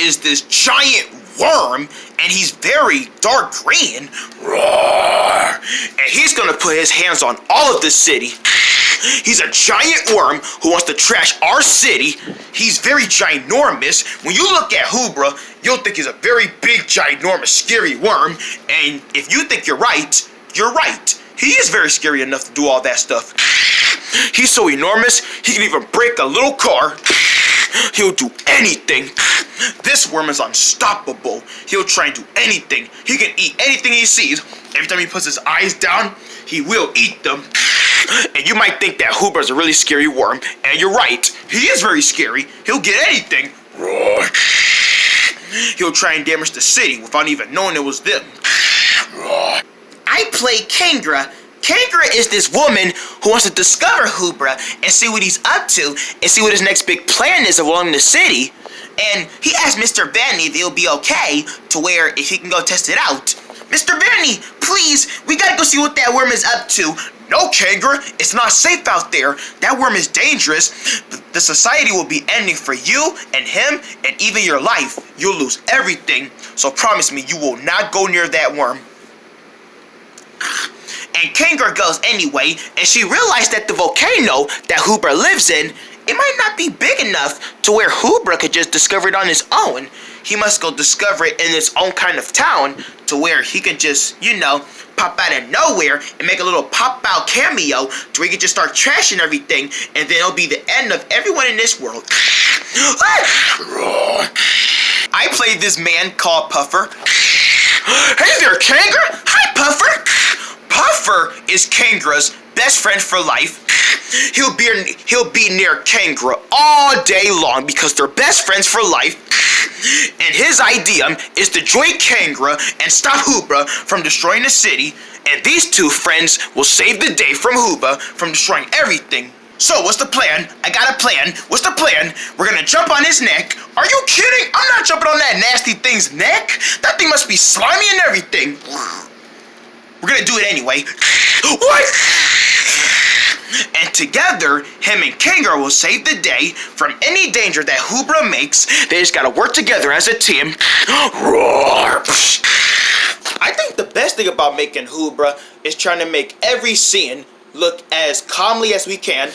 is this giant worm, and he's very dark green. Roar! And he's gonna put his hands on all of the city. He's a giant worm who wants to trash our city. He's very ginormous. When you look at Hubra, you'll think he's a very big, ginormous, scary worm. And if you think you're right, you're right. He is very scary enough to do all that stuff. He's so enormous, he can even break a little car. He'll do anything. This worm is unstoppable. He'll try and do anything. He can eat anything he sees. Every time he puts his eyes down, he will eat them. And you might think that Hubra's a really scary worm, and you're right. He is very scary. He'll get anything. Roar. He'll try and damage the city without even knowing it was them. Roar. I play Kendra. Kendra is this woman who wants to discover Hubra and see what he's up to and see what his next big plan is along the city. And he asked Mr. Benny if it'll be okay to where if he can go test it out. Mr. Benny, please, we gotta go see what that worm is up to. No, Kendra, it's not safe out there. That worm is dangerous. The society will be ending for you and him and even your life. You'll lose everything. So promise me you will not go near that worm. And Kendra goes anyway, and she realized that the volcano that Hubra lives in, it might not be big enough to where Hubra could just discover it on his own. He must go discover it in his own kind of town to where he can just, pop out of nowhere and make a little pop-out cameo to where he can just start trashing everything, and then it'll be the end of everyone in this world. I played this man called Puffer. Hey there, Kendra! Hi, Puffer! Puffer is Kendra's best friend for life. He'll be near Kendra all day long because they're best friends for life. And his idea is to join Kendra and stop Hubra from destroying the city. And these two friends will save the day from Hubra from destroying everything. So what's the plan? I got a plan. What's the plan? We're gonna jump on his neck. Are you kidding? I'm not jumping on that nasty thing's neck. That thing must be slimy and everything. We're gonna do it anyway. What? And together, him and Kendra will save the day from any danger that Hubra makes. They just gotta work together as a team. Roar! I think the best thing about making Hubra is trying to make every scene look as calmly as we can.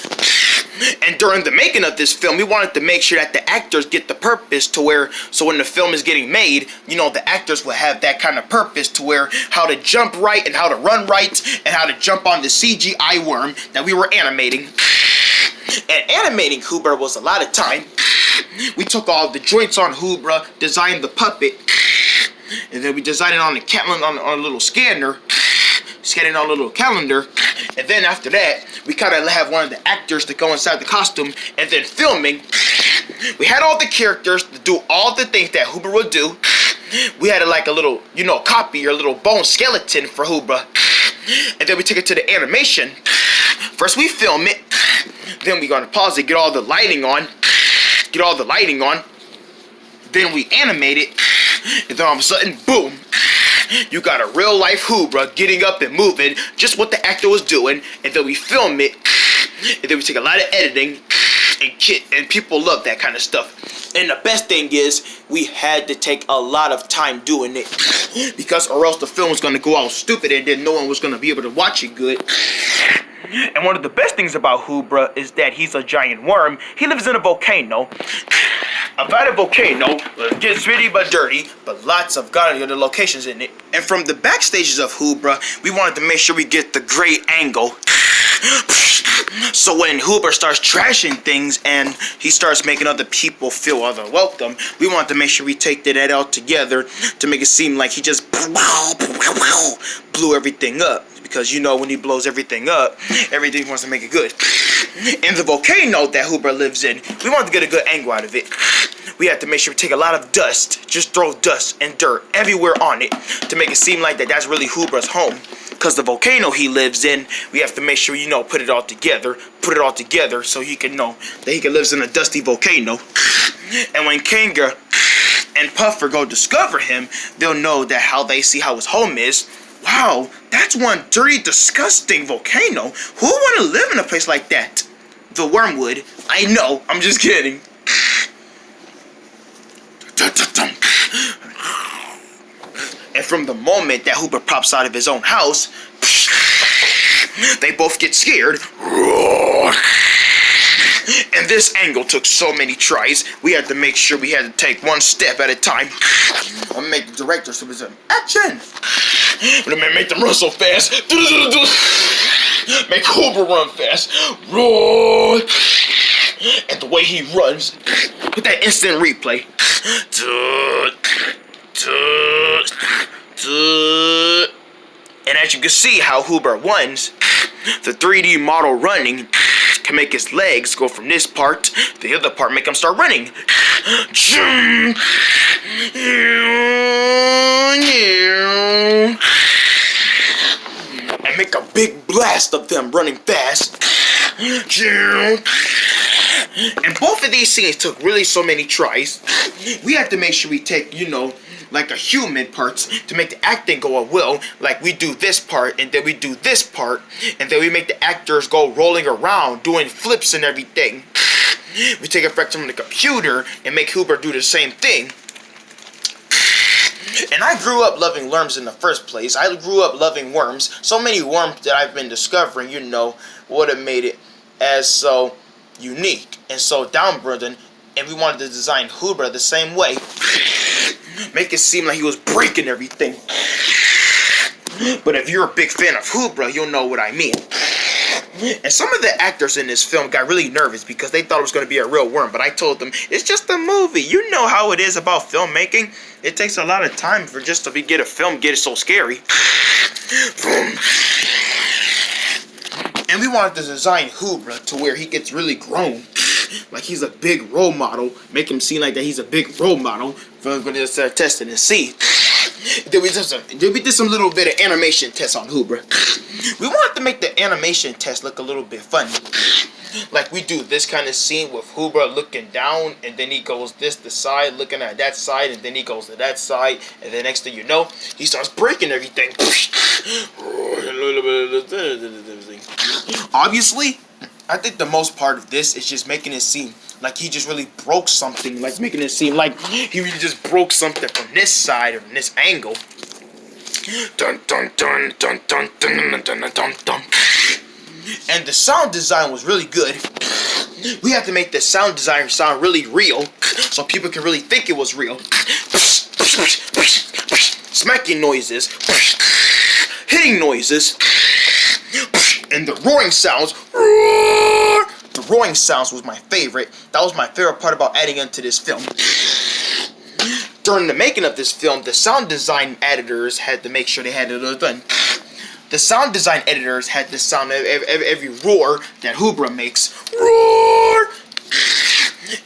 And during the making of this film, we wanted to make sure that the actors get the purpose to where, so when the film is getting made, the actors will have that kind of purpose to where how to jump right and how to run right and how to jump on the CGI worm that we were animating. And animating Hubra was a lot of time. We took all the joints on Hubra, designed the puppet, and then we designed it on the calendar, on a little scanner. Scanning on a little calendar, and then after that, we kind of have one of the actors to go inside the costume, and then filming. We had all the characters to do all the things that Hubra would do. We had like a little, copy or a little bone skeleton for Hubra, and then we took it to the animation. First we film it, then we gonna pause it, get all the lighting on, then we animate it, and then all of a sudden, boom. You got a real life Hubra getting up and moving, just what the actor was doing, and then we film it, and then we take a lot of editing, and people love that kind of stuff. And the best thing is, we had to take a lot of time doing it, because or else the film was going to go out stupid, and then no one was going to be able to watch it good. And one of the best things about Hubra is that he's a giant worm. He lives in a volcano. About a volcano, it gets really but dirty, but lots of godly other locations in it. And from the backstages of Hubra, we wanted to make sure we get the great angle. So when Hubra starts trashing things and he starts making other people feel welcome, we want to make sure we take that all together to make it seem like he just blew everything up. Because when he blows everything up, everything wants to make it good. In the volcano that Hubra lives in, we want to get a good angle out of it. We have to make sure we take a lot of dust, just throw dust and dirt everywhere on it to make it seem like that's really Hubra's home. Because the volcano he lives in, we have to make sure, put it all together so he can know that he lives in a dusty volcano. And when Kendra and Puffer go discover him, they'll know that how they see how his home is. Wow, that's one dirty, disgusting volcano. Who would want to live in a place like that? The worm would. I know, I'm just kidding. And from the moment that Hubra pops out of his own house, they both get scared. And this angle took so many tries, we had to make sure we had to take one step at a time. I'm gonna make the director so it's action! I'm gonna make them run so fast. Make Hubra run fast. Roar! And the way he runs, with that instant replay. And as you can see how Hubra runs, the 3D model running can make his legs go from this part to the other part, make him start running. And make a big blast of them running fast. And both of these scenes took really so many tries. We had to make sure we take, like a human parts to make the acting go well. Like we do this part and then we do this part and then we make the actors go rolling around doing flips and everything. We take effects from the computer and make Hubra do the same thing. And I grew up loving worms in the first place. I grew up loving worms. So many worms that I've been discovering, would have made it as so unique and so downburden. And we wanted to design Hubra the same way. Make it seem like he was breaking everything. But if you're a big fan of Hubra, you'll know what I mean. And some of the actors in this film got really nervous because they thought it was going to be a real worm. But I told them, it's just a movie. You know how it is about filmmaking. It takes a lot of time for just to get a film get it so scary. And we wanted to design Hubra to where he gets really grown. Like he's a big role model. Make him seem like that he's a big role model for this testing and see. Then we did some little bit of animation tests on Hubra. We wanted to make the animation test look a little bit funny. Like we do this kind of scene with Hubra looking down, and then he goes this side, looking at that side, and then he goes to that side, and then next thing you know, he starts breaking everything. Obviously, I think the most part of this is just making it seem like he just really broke something, like making it seem like he really just broke something from this side or from this angle. Dun dun dun dun dun dun dun dun dun dun. And the sound design was really good. We had to make the sound design sound really real, so people can really think it was real. Smacking noises, hitting noises, and the roaring sounds. The roaring sounds was my favorite. That was my favorite part about adding into this film. During the making of this film, the sound design editors had to make sure they had it done. The sound design editors had to sound every roar that Hubra makes. Roar!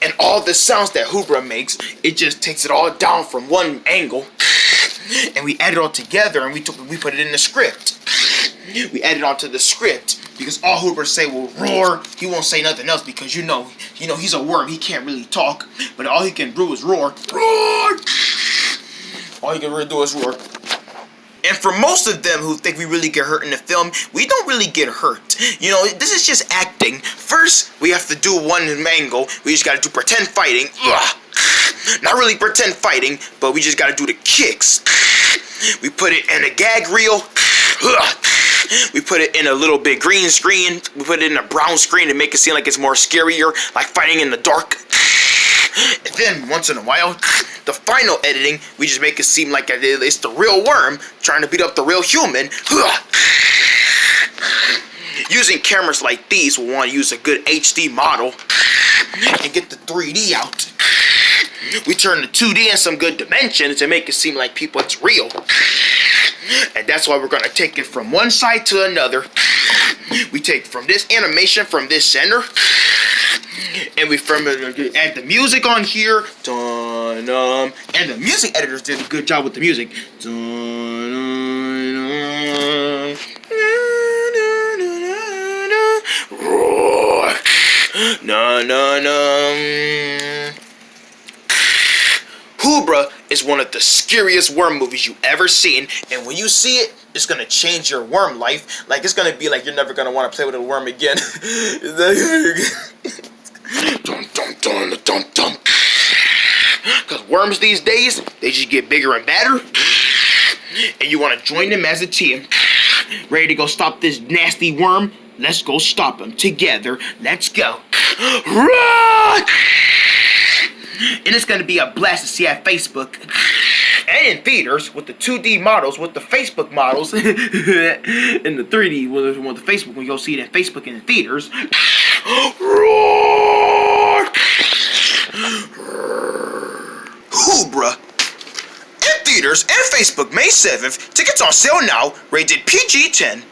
And all the sounds that Hubra makes, it just takes it all down from one angle. And we add it all together and we put it in the script. We added onto the script because all Hubra say will roar. He won't say nothing else because he's a worm. He can't really talk, but all he can do is roar. Roar! All he can really do is roar. And for most of them who think we really get hurt in the film, we don't really get hurt. This is just acting. First, we have to do one angle. We just gotta do pretend fighting. Ugh. Not really pretend fighting, but we just gotta do the kicks. We put it in a gag reel. Ugh. We put it in a little bit green screen. We put it in a brown screen to make it seem like it's more scarier, like fighting in the dark. And then, once in a while, the final editing, we just make it seem like it's the real worm trying to beat up the real human. Using cameras like these, we'll want to use a good HD model and get the 3D out. We turn the 2D in some good dimensions to make it seem like it's real. And that's why we're going to take it from one side to another. We take from this animation from this center. And we add the music on here. And the music editors did a good job with the music. Hubra is one of the scariest worm movies you've ever seen, and when you see it, it's gonna change your worm life. Like, it's gonna be like you're never gonna want to play with a worm again. Dun, dun, dun, dun, dun. Because worms these days, they just get bigger and badder. And you want to join them as a team. Ready to go stop this nasty worm? Let's go stop him together. Let's go. Run! And it's going to be a blast to see at Facebook and in theaters with the 2D models, with the Facebook models, and the 3D with the Facebook. When you go see it in Facebook and in theaters. Roar! Houbra. In theaters and Facebook May 7th. Tickets on sale now. Rated PG-10.